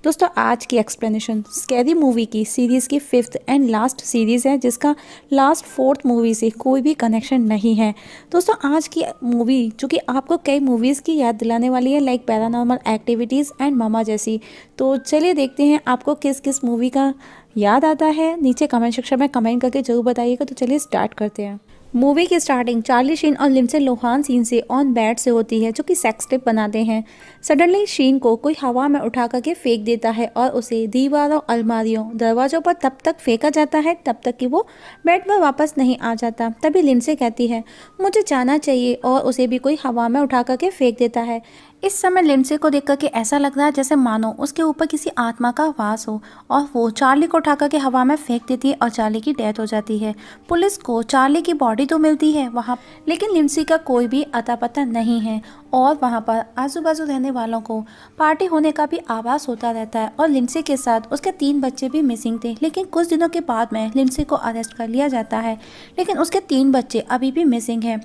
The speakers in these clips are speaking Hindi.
दोस्तों आज की एक्सप्लेनेशन स्कैरी मूवी की सीरीज़ की 5th एंड लास्ट सीरीज़ है, जिसका लास्ट 4th मूवी से कोई भी कनेक्शन नहीं है। दोस्तों आज की मूवी जो कि आपको कई मूवीज़ की याद दिलाने वाली है, लाइक पैरानॉर्मल एक्टिविटीज़ एंड मामा जैसी। तो चलिए देखते हैं आपको किस किस मूवी का याद आता है। नीचे कमेंट सेक्शन में कमेंट करके जरूर बताइएगा। तो चलिए स्टार्ट करते हैं। मूवी की स्टार्टिंग चार्ली शीन और लिंडसे लोहान सीन से ऑन बेड से होती है, जो कि सेक्स टिप बनाते हैं। सडनली शीन को कोई हवा में उठा करके फेंक देता है और उसे दीवारों, अलमारियों, दरवाजों पर तब तक फेंका जाता है तब तक कि वो बेड पर वापस नहीं आ जाता। तभी लिंडसे कहती है मुझे जाना चाहिए और उसे भी कोई हवा में उठा करके फेंक देता है। इस समय लिंडसे को देख करके ऐसा लग रहा है जैसे मानो उसके ऊपर किसी आत्मा का वास हो, और वो चार्ली को उठा करके हवा में फेंक देती है और चार्ली की डेथ हो जाती है। पुलिस को चार्ली की बॉडी तो मिलती है वहाँ, लेकिन लिंडसे का कोई भी अता पता नहीं है। और वहाँ पर आजू बाजू रहने वालों को पार्टी होने का भी आभास होता रहता है। और लिंडसे के साथ उसके 3 बच्चे भी मिसिंग थे, लेकिन कुछ दिनों के बाद में लिंडसे को अरेस्ट कर लिया जाता है, लेकिन उसके 3 बच्चे अभी भी मिसिंग हैं।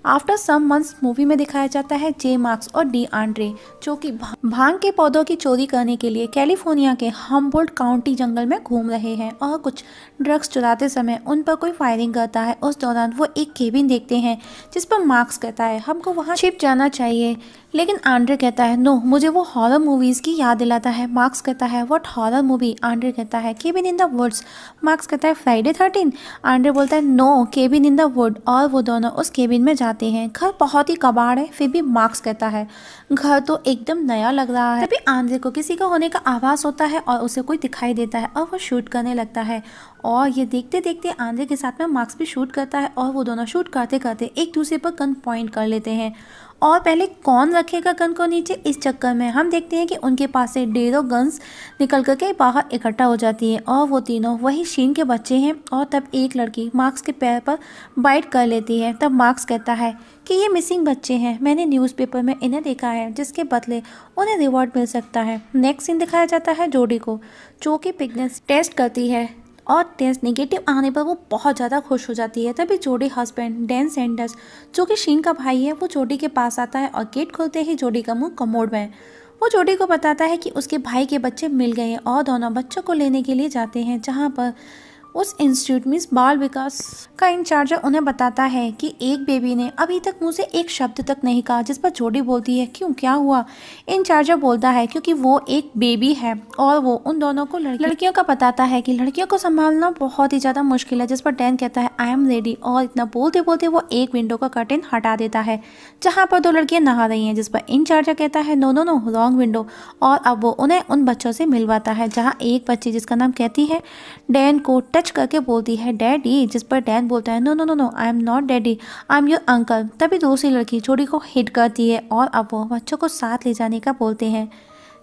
आफ्टर सम मंथ्स मूवी में दिखाया जाता है जे मार्क्स और डी आंड्रे, जो कि भांग के पौधों की चोरी करने के लिए कैलिफोर्निया के हम्बोल्ट काउंटी जंगल में घूम रहे हैं और कुछ ड्रग्स चुराते समय उन पर कोई फायरिंग करता है। उस दौरान वो एक केबिन देखते हैं जिस पर मार्क्स कहता है हमको वहाँ छिप जाना चाहिए, लेकिन आंड्रे कहता है नो, मुझे वो हॉरर मूवीज की याद दिलाता है। मार्क्स कहता है व्हाट हॉरर मूवी? आंड्रे कहता है cabin in the woods. Marks कहता है फ्राइडे 13। आंड्रे बोलता है no, cabin in the wood. और वो दोनों उस केबिन में जाते हैं। घर बहुत ही कबाड़ है, फिर भी मार्क्स कहता है घर तो एकदम नया लग रहा है। तभी आंद्रे को किसी का होने का आभास होता है और उसे कोई दिखाई देता है और वो शूट करने लगता है। और ये देखते देखते आंद्रे के साथ में मार्क्स भी शूट करता है और वो दोनों शूट करते करते एक दूसरे पर गन पॉइंट कर लेते हैं। और पहले कौन रखेगा गन को नीचे, इस चक्कर में हम देखते हैं कि उनके पास से ढेरों गन्स निकल करके बाहर इकट्ठा हो जाती है और वो तीनों वही शीन के बच्चे हैं। और तब एक लड़की मार्क्स के पैर पर बाइट कर लेती है। तब मार्क्स कहता है कि ये मिसिंग बच्चे हैं, मैंने न्यूज़पेपर में इन्हें देखा है, जिसके बदले उन्हें रिवॉर्ड मिल सकता है। नेक्स्ट सीन दिखाया जाता है जोडी को, जो कि प्रेगनेंसी टेस्ट करती है और टेस्ट नेगेटिव आने पर वो बहुत ज़्यादा खुश हो जाती है। तभी जोडी हस्बैंड डैन सैंडर्स, जो कि शीन का भाई है, वो जोडी के पास आता है और गेट खोलते ही जोडी का मुंह कमोड में। वो जोडी को बताता है कि उसके भाई के बच्चे मिल गए हैं और दोनों बच्चों को लेने के लिए जाते हैं, जहाँ पर उस इंस्टीट्यूट में बाल विकास का इंचार्ज उन्हें बताता है कि एक बेबी ने अभी तक मुझे एक शब्द तक नहीं कहा, जिस पर जोडी बोलती है क्यों, क्या हुआ? इंचार्ज बोलता है क्योंकि वो एक बेबी है। और वो उन दोनों को लड़कियों का बताता है कि लड़कियों को संभालना बहुत ही ज़्यादा मुश्किल है, जिस पर डैन कहता है आई एम रेडी। और इतना बोलते बोलते वो एक विंडो का कर्टेन हटा देता है जहाँ पर 2 लड़कियाँ नहा रही हैं, जिस पर इंचार्ज कहता है no no no, wrong window. और अब वो उन्हें उन बच्चों से मिलवाता है, जहाँ एक बच्ची जिसका नाम कहती है डैन को टच करके बोलती है डैडी, जिस पर डैन बोलता है no no no no, I am not daddy, I am your uncle. तभी दूसरी लड़की जोडी को हिट करती है और अब वो बच्चों को साथ ले जाने का बोलते हैं,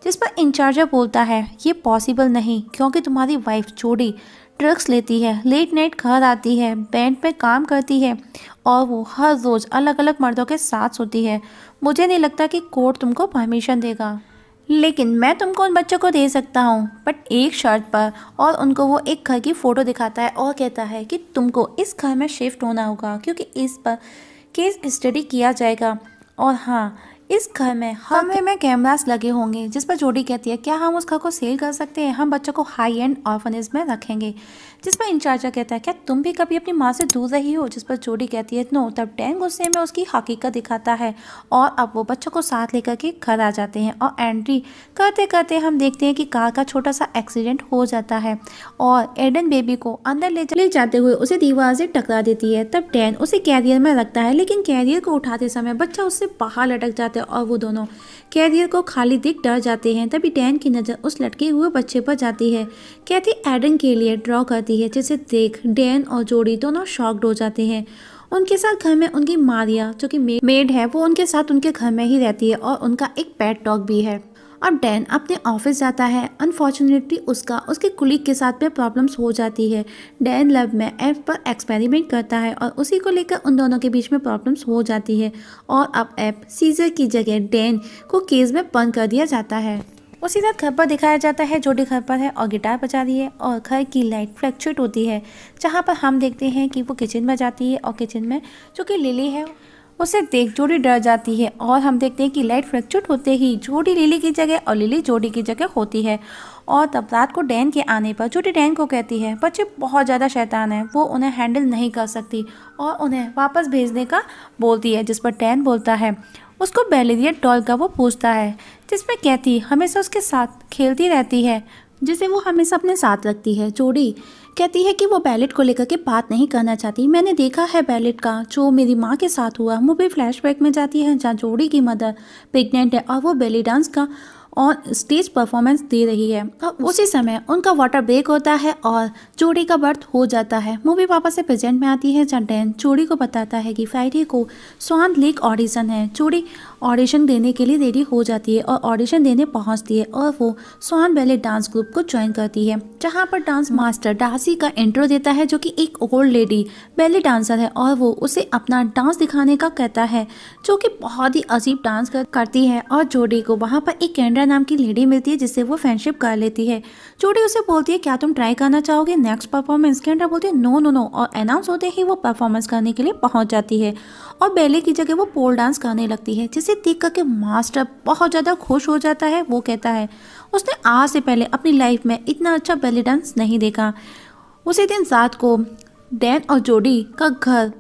जिस पर इंचार्जर बोलता है ये पॉसिबल नहीं, क्योंकि तुम्हारी वाइफ जोडी ड्रग्स लेती है, लेट नाइट घर आती है, बैंड पे काम करती है और वो हर रोज़ अलग अलग मर्दों के साथ सोती है। मुझे नहीं लगता कि कोर्ट तुमको परमिशन देगा, लेकिन मैं तुमको उन बच्चों को दे सकता हूँ, बट एक शर्त पर। और उनको वो एक घर की फ़ोटो दिखाता है और कहता है कि तुमको इस घर में शिफ्ट होना होगा, क्योंकि इस पर केस स्टडी किया जाएगा। और हाँ, इस घर में हर कमरे में कैमरास लगे होंगे, जिस पर जोडी कहती है क्या हम उस घर को सेल कर सकते हैं, हम बच्चों को हाई एंड ऑर्फनेज में रखेंगे। जिस पर इंचार्ज कहता है क्या तुम भी कभी अपनी माँ से दूर रही हो, जिस पर जोडी कहती है नो। तब डैन गुस्से में उसकी हकीकत दिखाता है और अब वो बच्चों को साथ लेकर के घर आ जाते हैं। और एंट्री करते करते हम देखते हैं कि कार का छोटा सा एक्सीडेंट हो जाता है और एडन बेबी को अंदर ले जाते हुए उसे दीवार से टकरा देती है। तब डैन उसे कैरियर में रखता है, लेकिन कैरियर को उठाते समय बच्चा उससे बाहर लटक जाता है और वो दोनों कैरियर को खाली देख डर जाते हैं। तभी डैन की नज़र उस लटके हुए बच्चे पर जाती है। कैथी एडन के लिए ड्रॉ करती है, जिसे देख डैन और जोडी दोनों शॉक्ड हो जाते हैं। उनके साथ घर में उनकी मारिया, जो कि मेड है, वो उनके साथ उनके घर में ही रहती है और उनका एक पेट डॉग भी है। अब डैन अपने ऑफिस जाता है। अनफॉर्चुनेटली उसके कुलीग के साथ में प्रॉब्लम्स हो जाती है। डैन लैब में एफ पर एक्सपेरिमेंट करता है और उसी को लेकर उन दोनों के बीच में प्रॉब्लम्स हो जाती है। और अब एफ सीजर की जगह डैन को केज में बंद कर दिया जाता है। उसी रात घर पर दिखाया जाता है जोडी घर पर है और गिटार बजा रही है और घर की लाइट फ्लक्चुएट होती है, जहाँ पर हम देखते हैं कि वो किचन में जाती है और किचन में जो कि लिली है उसे देख जोडी डर जाती है और हम देखते हैं कि लाइट फ्लक्चुएट होते ही जोडी लिली की जगह और लिली जोडी की जगह होती है। और तब रात को डैन के आने पर जोडी डैन को कहती है बच्चे बहुत ज़्यादा शैतान है, वो उन्हें हैंडल नहीं कर सकती और उन्हें वापस भेजने का बोलती है। जिस पर डैन बोलता है उसको बेलिरियन डॉल का वो पूछता है, जिसमें कैथी हमेशा उसके साथ खेलती रहती है, जिसे वो हमेशा अपने साथ रखती है। जोडी कहती है कि वो बैलेट को लेकर के बात नहीं करना चाहती। मैंने देखा है बैलेट का जो मेरी माँ के साथ हुआ। मूवी फ्लैशबैक में जाती है जहाँ जोडी की मदर प्रेग्नेंट है और वो बेली डांस का और स्टेज परफॉर्मेंस दे रही है। और उसी समय उनका वाटर ब्रेक होता है और जोडी का बर्थ हो जाता है। मूवी वापस से प्रेजेंट में आती है जहाँ डैन जोडी को बताता है कि फ्राइडे को स्वान लेक ऑडिशन है। जोडी ऑडिशन देने के लिए रेडी हो जाती है और ऑडिशन देने पहुंचती है और वो स्वान बैले डांस ग्रुप को ज्वाइन करती है, जहां पर डांस मास्टर डार्सी का इंट्रो देता है जो कि एक ओल्ड लेडी बैले डांसर है और वो उसे अपना डांस दिखाने का कहता है, जो कि बहुत ही अजीब डांस करती है। और जोडी को वहां पर एक कैंड्रा नाम की लेडी मिलती है जिससे वो फ्रेंडशिप कर लेती है। जोडी उसे बोलती है क्या तुम ट्राई करना चाहोगे नेक्स्ट परफॉर्मेंस। कैंड्रा बोलती है नो नो नो और अनाउंस होते ही वो परफॉर्मेंस करने के लिए पहुंच जाती है और बैले की जगह वो पोल डांस करने लगती है, जिसे देख करके मास्टर बहुत ज़्यादा खुश हो जाता है। वो कहता है उसने आज से पहले अपनी लाइफ में इतना अच्छा बैले डांस नहीं देखा। उसी दिन रात को डैन और जोडी का घर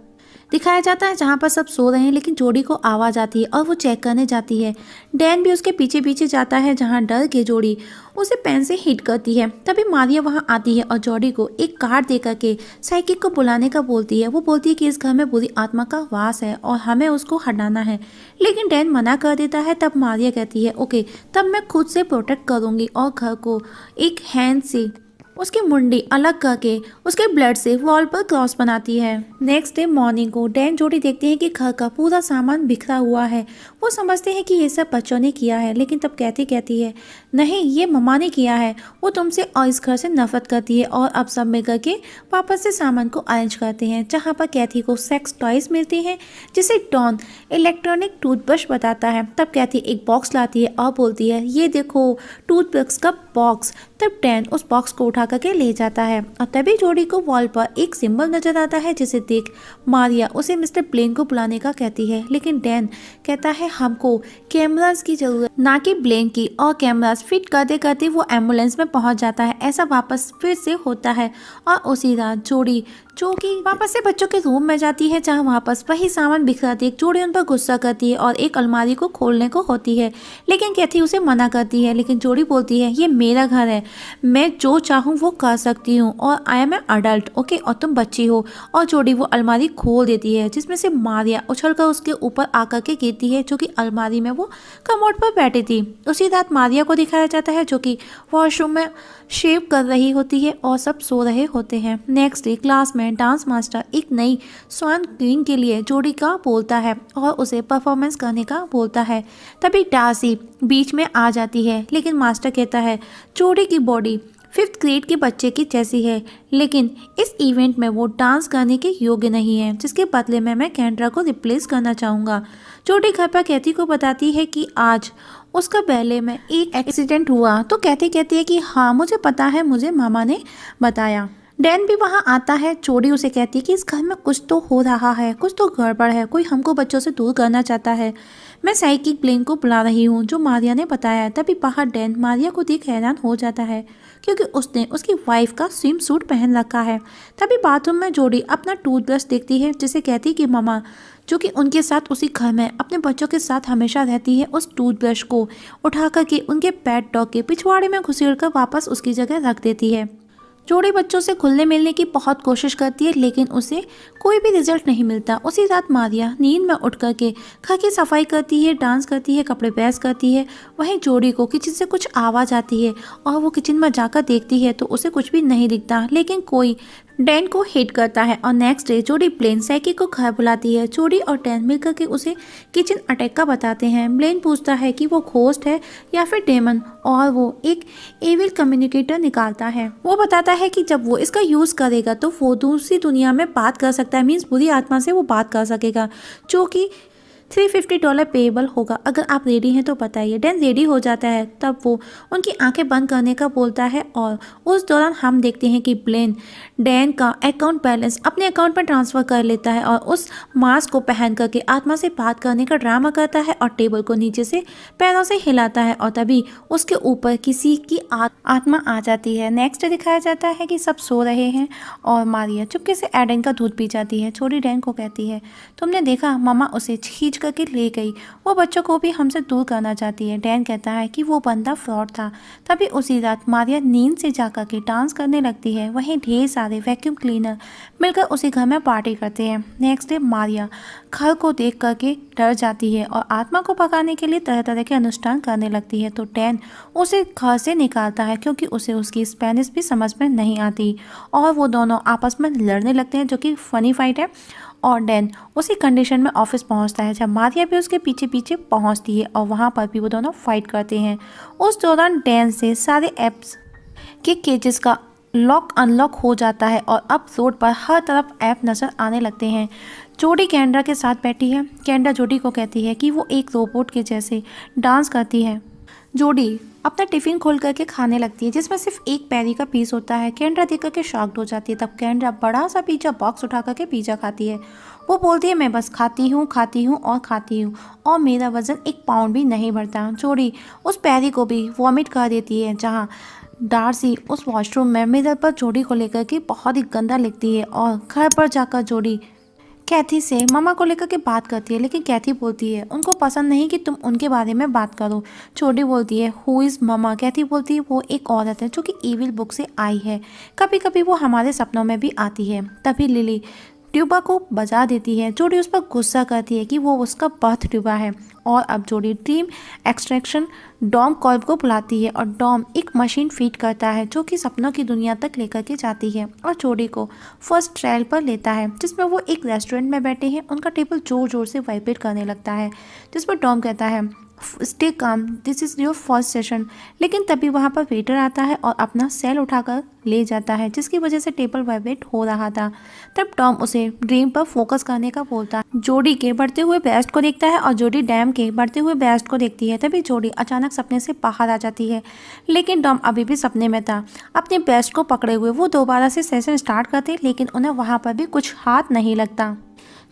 दिखाया जाता है जहाँ पर सब सो रहे हैं, लेकिन जोडी को आवाज़ आती है और वो चेक करने जाती है। डैन भी उसके पीछे पीछे जाता है जहाँ डर के जोडी उसे पेन से हिट करती है। तभी मारिया वहाँ आती है और जोडी को एक कार्ड दे करके साइकिक को बुलाने का बोलती है। वो बोलती है कि इस घर में बुरी आत्मा का वास है और हमें उसको हटाना है, लेकिन डैन मना कर देता है। तब मारिया कहती है ओके तब मैं खुद से प्रोटेक्ट करूँगी और घर को एक हैंड से उसकी मुंडी अलग करके उसके ब्लड से वॉल पर क्रॉस बनाती है। नेक्स्ट डे मॉर्निंग को डैन जोडी देखते हैं कि घर का पूरा सामान बिखरा हुआ है। वो समझते हैं कि ये सब बच्चों ने किया है, लेकिन तब कैथी कहती है नहीं ये मम्मा ने किया है, वो तुमसे और इस घर से नफरत करती है। और अब सब मिलकर के वापस से सामान को अरेंज करते हैं, जहाँ पर कैथी को सेक्स टॉयज मिलते हैं जिसे डॉन इलेक्ट्रॉनिक टूथब्रश बताता है। तब कैथी एक बॉक्स लाती है और बोलती है ये देखो टूथब्रश का बॉक्स। तब डैन उस बॉक्स को उठा करके ले जाता है और तभी जोडी को वॉल पर एक सिंबल नजर आता है, जिसे देख मारिया उसे मिस्टर ब्लेन को बुलाने का कहती है, लेकिन डैन कहता है हमको कैमरास की जरूरत ना कि ब्लेन की। और कैमरास फिट करते करते वो एम्बुलेंस में पहुंच जाता है। ऐसा वापस फिर से होता है और उसी रात जोडी जो कि वापस से बच्चों के रूम में जाती है, जहाँ वापस वही सामान बिखरा देख जोडी उन पर गुस्सा करती है और एक अलमारी को खोलने को होती है, लेकिन कैथी उसे मना करती है। लेकिन जोडी बोलती है ये मेरा घर है, मैं जो चाहूँ वो कर सकती हूँ और I am a adult okay और तुम बच्ची हो। और जोडी वो अलमारी खोल देती है, जिसमें से मारिया उछलकर उसके ऊपर आकर के गिरती है, जो कि अलमारी में वो कमोड पर बैठी थी। उसी रात मारिया को दिखाया जाता है जो कि वॉशरूम में शेव कर रही होती है और सब सो रहे होते हैं। नेक्स्ट डे क्लास में डांस मास्टर एक नई स्वान क्वीन के लिए जोडी का बोलता है और उसे परफॉर्मेंस करने का बोलता है। तभी डार्सी बीच में आ जाती है, लेकिन मास्टर कहता है जोडी की बॉडी 5th ग्रेड के बच्चे की जैसी है, लेकिन इस इवेंट में वो डांस करने के योग्य नहीं है, जिसके बदले में मैं कैंड्रा को रिप्लेस करना चाहूँगा। जोडी घर पर कैथी को बताती है कि आज उसका बैले में एक एक्सीडेंट हुआ। तो कैथी कहती है कि हाँ मुझे पता है, मुझे मामा ने बताया। डैन भी वहाँ आता है। जोडी उसे कहती है कि इस घर में कुछ तो हो रहा है, कुछ तो गड़बड़ है, कोई हमको बच्चों से दूर करना चाहता है। मैं साइकिक ब्लेन को बुला रही हूँ जो मारिया ने बताया। तभी बाहर डैन मारिया को देख हैरान हो जाता है, क्योंकि उसने उसकी वाइफ का स्विम सूट पहन रखा है। तभी बाथरूम में जोडी अपना टूथब्रश देखती है, जिसे कहती है कि मामा जो कि उनके साथ उसी घर में अपने बच्चों के साथ हमेशा रहती है, उस टूथब्रश को उठा करके उनके पेट डॉग के पिछवाड़े में घुसेड़कर वापस उसकी जगह रख देती है। जोडी बच्चों से खुलने मिलने की बहुत कोशिश करती है, लेकिन उसे कोई भी रिजल्ट नहीं मिलता। उसी रात मारिया नींद में उठ करके घर की सफाई करती है, डांस करती है, कपड़े प्रेस करती है। वहीं जोडी को किचन से कुछ आवाज़ आती है और वो किचन में जाकर देखती है तो उसे कुछ भी नहीं दिखता, लेकिन कोई डैन को हिट करता है। और नेक्स्ट डे जोडी ब्लेन साइकिक को घर बुलाती है। जोडी और डैन मिलकर के उसे किचन अटैक का बताते हैं। ब्लेन पूछता है कि वो घोस्ट है या फिर डेमन, और वो एक एविल कम्युनिकेटर निकालता है। वो बताता है कि जब वो इसका यूज़ करेगा तो वो दूसरी दुनिया में बात कर सकता है, मीन्स बुरी आत्मा से वो बात कर सकेगा, जो कि $350 पेएबल होगा, अगर आप रेडी हैं तो बताइए। डैन रेडी हो जाता है, तब वो उनकी आंखें बंद करने का बोलता है और उस दौरान हम देखते हैं कि ब्लेन डैन का अकाउंट बैलेंस अपने अकाउंट में ट्रांसफ़र कर लेता है और उस मास्क को पहन करके आत्मा से बात करने का ड्रामा करता है और टेबल को नीचे से पैरों से हिलाता है और तभी उसके ऊपर किसी की आत्मा आ जाती है। नेक्स्ट दिखाया जाता है कि सब सो रहे हैं और मारिया चुपके से एडन का दूध पी जाती है। छोटी डैन को कहती है, तुमने देखा मम्मा उसे खींच करके ले गई, वो बच्चों को भी हमसे दूर करना चाहती है। डैन कहता है कि वो बंदा फ्रॉड था। तभी उसी रात मारिया नींद से जाकर के डांस करने लगती है। वहीं ढेर सारे वैक्यूम क्लीनर मिलकर उसी घर में पार्टी करते हैं। नेक्स्ट डे मारिया घर को देख करके डर जाती है और आत्मा को भगाने के लिए तरह तरह के अनुष्ठान करने लगती है। तो डैन उसे घर से निकालता है क्योंकि उसे उसकी स्पेनिश भी समझ में नहीं आती और वो दोनों आपस में लड़ने लगते हैं, जो कि फनी फाइट है। और डैन उसी कंडीशन में ऑफिस पहुंचता है जब मारिया भी उसके पीछे पीछे पहुंचती है और वहां पर भी वो दोनों फाइट करते हैं। उस दौरान डैन से सारे एप्स के केजेस का लॉक अनलॉक हो जाता है और अब रोड पर हर तरफ ऐप नज़र आने लगते हैं। जोडी कैंड्रा के साथ बैठी है। कैंड्रा जोडी को कहती है कि वो एक रोबोट के जैसे डांस करती है। जोडी अपना टिफ़िन खोल करके खाने लगती है जिसमें सिर्फ एक पैरी का पीस होता है। कैंड्रा देख करके शॉक्ड हो जाती है। तब कैंड्रा बड़ा सा पिज़्ज़ा बॉक्स उठा करके पिज़्ज़ा खाती है। वो बोलती है, मैं बस खाती हूँ और खाती हूँ और मेरा वज़न 1 पाउंड भी नहीं बढ़ता। जोडी उस पैरी को भी वॉमिट कर देती है, जहाँ डार्सी उस वॉशरूम में मिरर पर जोडी को लेकर के बहुत ही गंदा लिखती है और घर पर जाकर जोडी कैथी से मम्मा को लेकर के बात करती है, लेकिन कैथी बोलती है उनको पसंद नहीं कि तुम उनके बारे में बात करो। जोडी बोलती है, हु इज़ मम्मा? कैथी बोलती है, वो एक औरत है जो कि ईविल बुक से आई है, कभी कभी वो हमारे सपनों में भी आती है। तभी लिली ट्यूबा को बजा देती है। जोडी उस पर गुस्सा करती है कि वो उसका बर्थ ट्यूबा है और अब जोडी ड्रीम एक्सट्रैक्शन डॉम कॉल्ब को बुलाती है और डॉम एक मशीन फीड करता है जो कि सपनों की दुनिया तक लेकर के जाती है और जोडी को फर्स्ट ट्रायल पर लेता है, जिसमें वो एक रेस्टोरेंट में बैठे हैं। उनका टेबल जोर जोर से वाइब्रेट करने लगता है, जिस पर डॉम कहता है, stay calm, this is your first session. लेकिन तभी वहाँ पर वेटर आता है और अपना सेल उठाकर ले जाता है, जिसकी वजह से टेबल वाइब्रेट हो रहा था। तब टॉम उसे ड्रीम पर फोकस करने का बोलता है। जोडी के बढ़ते हुए बेस्ट को देखता है और जोडी डैम के बढ़ते हुए बेस्ट को देखती है। तभी जोडी अचानक सपने से बाहर आ जाती है, लेकिन टॉम अभी भी सपने में था। अपने बेस्ट को पकड़े हुए वो दोबारा से सेशन स्टार्ट करते, लेकिन उन्हें वहाँ पर भी कुछ हाथ नहीं लगता।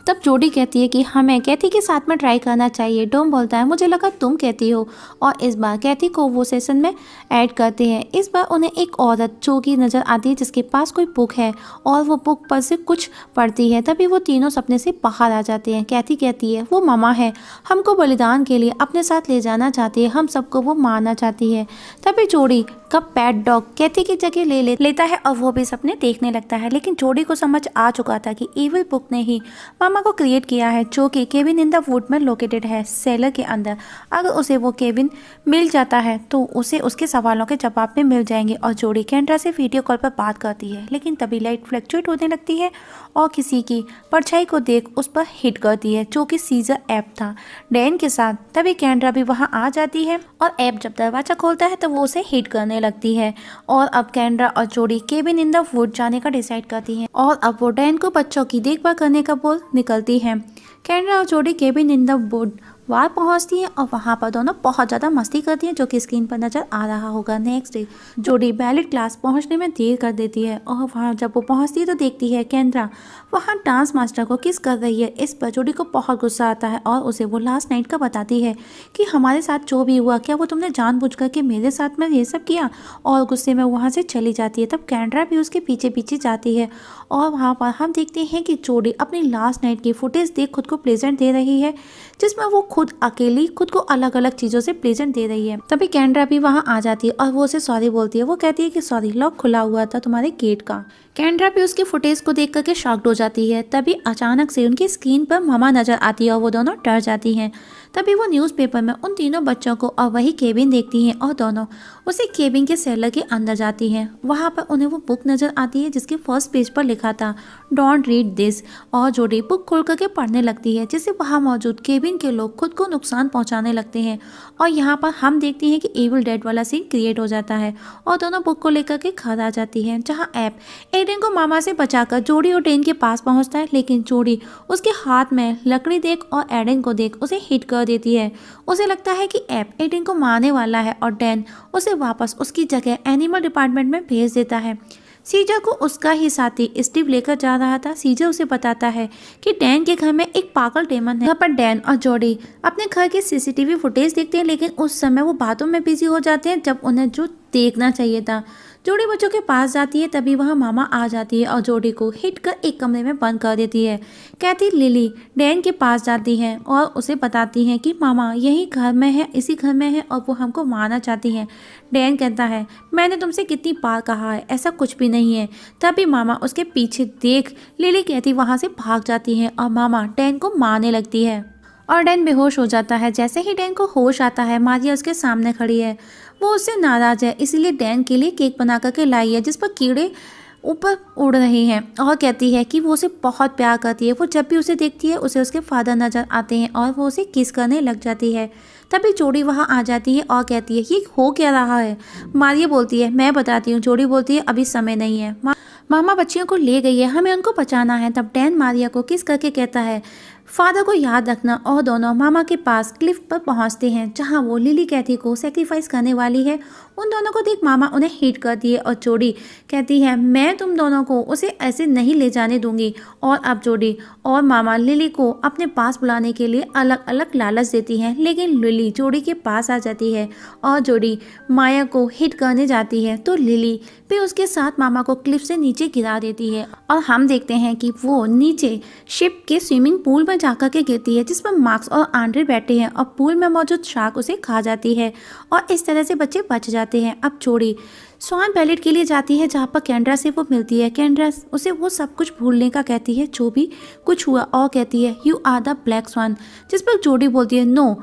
तब जोडी कहती है कि हमें कैथी के साथ में ट्राई करना चाहिए। डॉम बोलता है, मुझे लगा तुम कहती हो, और इस बार कैथी को वो सेशन में ऐड करते हैं। इस बार उन्हें एक औरत जो कि नज़र आती है जिसके पास कोई बुक है और वो बुक पर से कुछ पढ़ती है। तभी वो तीनों सपने से बाहर आ जाते हैं। कैथी कहती है, वो मामा है, हमको बलिदान के लिए अपने साथ ले जाना चाहती है, हम सबको वो मारना चाहती है। तभी जोडी का पेट डॉग कैथी की जगह लेता है और वो भी सपने देखने लगता है। लेकिन जोडी को समझ आ चुका था कि ईविल बुक ने ही मामा को क्रिएट किया है, जो कि केविन इन द वुड में लोकेटेड है, सेलर के अंदर। अगर उसे वो केविन मिल जाता है तो उसे उसके सवालों के जवाब में मिल जाएंगे। और जोडी कैंड्रा से वीडियो कॉल पर बात करती है, लेकिन तभी लाइट फ्लक्चुएट होने लगती है और किसी की परछाई को देख उस पर हिट करती है, जो कि सीजर ऐप था डैन के साथ। तभी कैंड्रा भी वहां आ जाती है और ऐप जब दरवाजा खोलता है तो वो उसे हिट करने लगती है। और अब कैंड्रा और जोडी केविन इन द वुड जाने का डिसाइड करती हैं और अब वो डैन को बच्चों की देखभाल करने का बोल निकलती है। कैंड्रा और जोडी केविन इन द वुड वहाँ पहुँचती हैं और वहाँ पर दोनों बहुत ज़्यादा मस्ती करती हैं, जो कि स्क्रीन पर नज़र आ रहा होगा। नेक्स्ट डे जोडी बैलेट क्लास पहुँचने में देर कर देती है और वहाँ जब वो पहुँचती है तो देखती है कैंड्रा वहाँ डांस मास्टर को किस कर रही है। इस पर जोडी को बहुत गुस्सा आता है और उसे वो लास्ट नाइट का बताती है कि हमारे साथ जो भी हुआ, क्या वो तुमने जानबूझ कर के मेरे साथ में ये सब किया, और गुस्से में वहाँ से चली जाती है। तब कैंड्रा भी उसके पीछे पीछे जाती है और वहाँ पर हम देखते हैं कि जोडी अपनी लास्ट नाइट की फुटेज देख खुद को प्रेजेंट दे रही है, जिसमें वो खुद अकेली खुद को अलग अलग चीज़ों से प्रेजेंट दे रही है। तभी कैंड्रा भी वहाँ आ जाती है और वो उसे सॉरी बोलती है। वो कहती है कि सॉरी, लॉक खुला हुआ था तुम्हारे गेट का। कैंड्रा भी उसकी फुटेज को देख करके शॉक्ड हो जाती है। तभी अचानक से उनकी स्क्रीन पर ममा नजर आती है और वो दोनों डर जाती हैं। तभी वो न्यूज़पेपर में उन तीनों बच्चों को और वही केबिन देखती हैं और दोनों उसी केबिन के सेलर के अंदर जाती हैं। वहाँ पर उन्हें वो बुक नज़र आती है जिसके फर्स्ट पेज पर लिखा था डोंट रीड दिस, और जोडी बुक खोल करके पढ़ने लगती है, जिससे वहाँ मौजूद केबिन के लोग खुद को नुकसान पहुँचाने लगते हैं। और यहाँ पर हम देखते हैं कि एविल डेड वाला सीन क्रिएट हो जाता है और दोनों बुक को लेकर के घर आ जाती है, जहाँ ऐप एडन को मामा से बचाकर जोडी और डैन के पास पहुँचता है, लेकिन जोडी उसके हाथ में लकड़ी देख और एडन को देख उसे हिट कर देती है। उसे लगता है कि ऐप एडन को मारने वाला है और डैन उसे वापस उसकी जगह एनिमल डिपार्टमेंट में भेज देता है। सीजर को उसका ही साथी स्टीव लेकर जा रहा था। सीजर उसे बताता है कि डैन के घर में एक पागल डेमन है। यहाँ पर डैन और जोडी अपने घर के सीसीटीवी फुटेज देखते हैं, लेकिन उस समय वो बातों में बिजी हो जाते हैं जब उन्हें जो देखना चाहिए था। जोडी बच्चों के पास जाती है, तभी वहाँ मामा आ जाती है और जोडी को हिट कर एक कमरे में बंद कर देती है। कहती लिली डैन के पास जाती है और उसे बताती है कि मामा यही घर में है, इसी घर में है और वो हमको मारना चाहती हैं। डैन कहता है मैंने तुमसे कितनी बार कहा है, ऐसा कुछ भी नहीं है। तभी मामा उसके पीछे देख लिली कहती वहाँ से भाग जाती है और मामा डैन को मारने लगती है और डैन बेहोश हो जाता है। जैसे ही डैन को होश आता है, मारिया उसके सामने खड़ी है। वो उससे नाराज है, इसीलिए डैन के लिए केक बना करके लाई है जिस पर कीड़े ऊपर उड़ रहे हैं और कहती है कि वो उसे बहुत प्यार करती है। वो जब भी उसे देखती है उसे उसके फादर नजर आते हैं और वो उसे किस करने लग जाती है। तभी जोडी वहाँ आ जाती है और कहती है ये हो क्या रहा है। मारिया बोलती है मैं बताती हूँ। जोडी बोलती है अभी समय नहीं है, मामा बच्चियों को ले गई है, हमें उनको बचाना है। तब डैन मारिया को किस करके कहता है फादर को याद रखना, और दोनों मामा के पास क्लिफ पर पहुंचते हैं जहां वो लिली कैथी को सेक्रीफाइस करने वाली है। उन दोनों को देख मामा उन्हें हिट करती है और जोडी कहती है मैं तुम दोनों को उसे ऐसे नहीं ले जाने दूंगी। और अब जोडी और मामा लिली को अपने पास बुलाने के लिए अलग अलग लालच देती हैं, लेकिन लिली जोडी के पास आ जाती है और जोडी माया को हिट करने जाती है तो लिली भी उसके साथ मामा को क्लिफ से नीचे गिरा देती है और हम देखते हैं कि वो नीचे शिप के स्विमिंग पूल में जाकर के गिरती है जिस पर मार्क्स और आंड्रे बैठे हैं और पूल में मौजूद शार्क उसे खा जाती है और इस तरह से बच्चे बच जाते हैं। अब जोडी स्वान पैलेट के लिए जाती है जहाँ पर कैंड्रा से वो मिलती है। कैंड्रा उसे वो सब कुछ भूलने का कहती है जो भी कुछ हुआ और कहती है you are the black swan, जिस पर जोडी बोलती है नो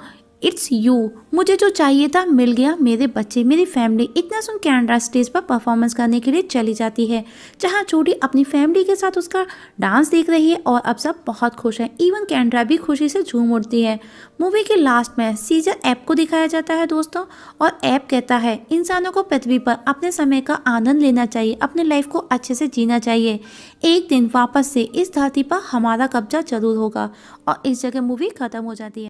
इट्स यू, मुझे जो चाहिए था मिल गया, मेरे बच्चे मेरी फैमिली। इतना सुन कैंड्रा स्टेज पर परफॉर्मेंस करने के लिए चली जाती है जहां जोडी अपनी फैमिली के साथ उसका डांस देख रही है और अब सब बहुत खुश हैं। इवन कैंड्रा भी खुशी से झूम उठती है। मूवी के लास्ट में सीजर ऐप को दिखाया जाता है दोस्तों, और ऐप कहता है इंसानों को पृथ्वी पर अपने समय का आनंद लेना चाहिए, अपने लाइफ को अच्छे से जीना चाहिए। एक दिन वापस से इस धरती पर हमारा कब्जा जरूर होगा। और इस जगह मूवी खत्म हो जाती है।